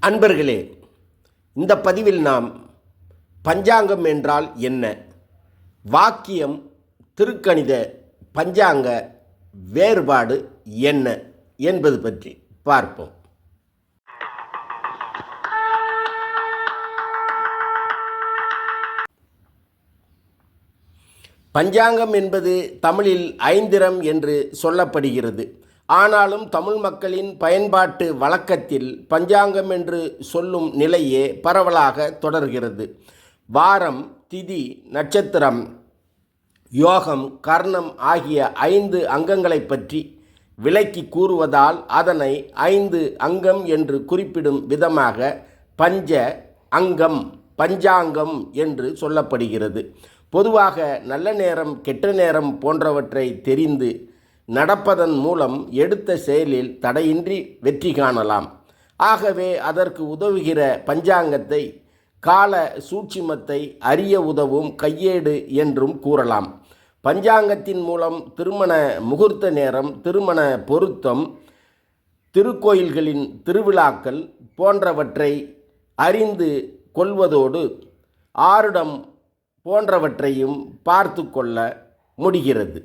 அன்பர்களே, இந்த பதிவில் நாம் பஞ்சாங்கம் என்றால் என்ன, வாக்கியம், திருக்கணித, பஞ்சாங்க வேறுபாடு என்ன என்பது பற்றி பார்ப்போம். பஞ்சாங்கம் என்பது தமிழில் ஐந்திரம் என்று சொல்லப்படுகிறது. ஆனாலும் தமிழ் மக்களின் பயன்பாட்டு வழக்கத்தில் பஞ்சாங்கம் என்று சொல்லும் நிலையே பரவலாக தொடர்கிறது. வாரம், திதி, நட்சத்திரம், யோகம், கர்ணம் ஆகிய 5 அங்கங்களை பற்றி விளக்கி கூறுவதால் அதனை 5 அங்கம் என்று குறிப்பிடும் விதமாக பஞ்ச அங்கம், பஞ்சாங்கம் என்று சொல்லப்படுகிறது. பொதுவாக நல்ல நேரம், கெட்ட நேரம் போன்றவற்றை தெரிந்து நடப்பதன் மூலம் எடுத்த செயலில் தடையின்றி வெற்றி காணலாம். ஆகவே அதற்கு உதவுகிற பஞ்சாங்கத்தை கால சூட்சுமத்தை அறிய உதவும் கையேடு என்றும் கூறலாம். பஞ்சாங்கத்தின் மூலம் திருமண முகூர்த்த நேரம், திருமண பொருத்தம், திருக்கோயில்களின் திருவிழாக்கள் போன்றவற்றை அறிந்து கொள்வதோடு ஆருடம் போன்றவற்றையும் பார்த்து கொள்ள முடிகிறது.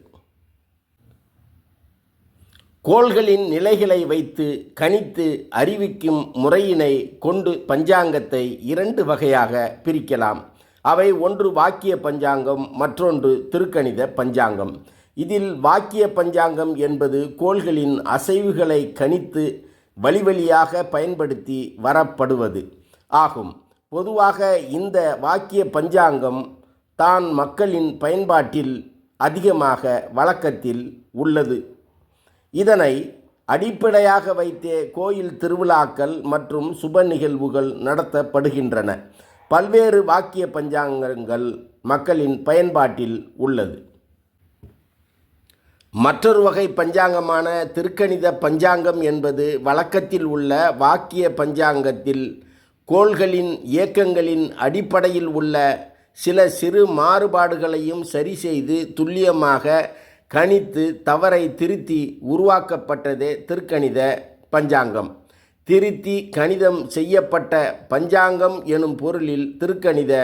கோள்களின் நிலைகளை வைத்து கணித்து அறிவிக்கும் முறையினை கொண்டு பஞ்சாங்கத்தை 2 வகையாக பிரிக்கலாம். அவை ஒன்று வாக்கிய பஞ்சாங்கம், மற்றொன்று திருக்கணித பஞ்சாங்கம். இதில் வாக்கிய பஞ்சாங்கம் என்பது கோள்களின் அசைவுகளை கணித்து வழியாக பயன்படுத்தி வரப்படுவது ஆகும். பொதுவாக இந்த வாக்கிய பஞ்சாங்கம் தான் மக்களின் பயன்பாட்டில் அதிகமாக வழக்கத்தில் உள்ளது. இதனை அடிப்படையாக வைத்தே கோயில் திருவிழாக்கள் மற்றும் சுப நிகழ்வுகள் நடத்தப்படுகின்றன. பல்வேறு வாக்கிய பஞ்சாங்கங்கள் மக்களின் பயன்பாட்டில் உள்ளது. மற்றொரு வகை பஞ்சாங்கமான திருக்கணித பஞ்சாங்கம் என்பது வழக்கத்தில் உள்ள வாக்கிய பஞ்சாங்கத்தில் கோள்களின் இயக்கங்களின் அடிப்படையில் உள்ள சில சிறு மாறுபாடுகளையும் சரி செய்து துல்லியமாக கணித்து தவறை திருத்தி உருவாக்கப்பட்டதே திருக்கணித பஞ்சாங்கம். திருத்தி கணிதம் செய்யப்பட்ட பஞ்சாங்கம் எனும் பொருளில் திருக்கணித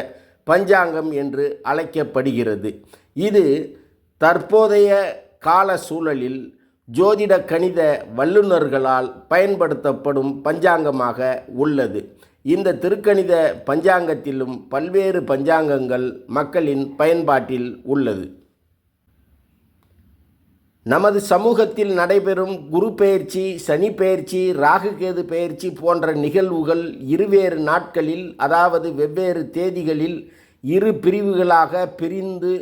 பஞ்சாங்கம் என்று அழைக்கப்படுகிறது. இது தற்போதைய கால சூழலில் ஜோதிட கணித வல்லுநர்களால் பயன்படுத்தப்படும் பஞ்சாங்கமாக உள்ளது. இந்த திருக்கணித பஞ்சாங்கத்திலும் பல்வேறு பஞ்சாங்கங்கள் மக்களின் பயன்பாட்டில் உள்ளது. நமது சமூகத்தில் நடைபெறும் குரு பெயர்ச்சி, சனி பெயர்ச்சி, ராகுகேது பெயர்ச்சி போன்ற நிகழ்வுகள் இருவேறு நாட்களில், அதாவது வெவ்வேறு தேதிகளில் 2 பிரிவுகளாக பிரிந்து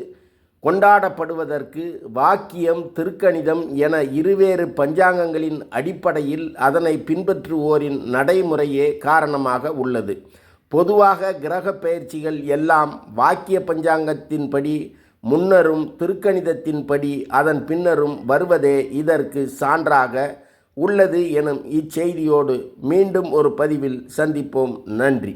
கொண்டாடப்படுவதற்கு வாக்கியம், திருக்கணிதம் என இருவேறு பஞ்சாங்கங்களின் அடிப்படையில் அதனை பின்பற்றுவோரின் நடைமுறையே காரணமாக உள்ளது. பொதுவாக கிரக பெயர்ச்சிகள் எல்லாம் வாக்கிய பஞ்சாங்கத்தின்படி முன்னரும் திருக்கணிதத்தின்படி அதன் பின்னரும் வருவதே இதற்கு சான்றாக உள்ளது எனும் இச்செய்தியோடு மீண்டும் ஒரு பதிவில் சந்திப்போம். நன்றி.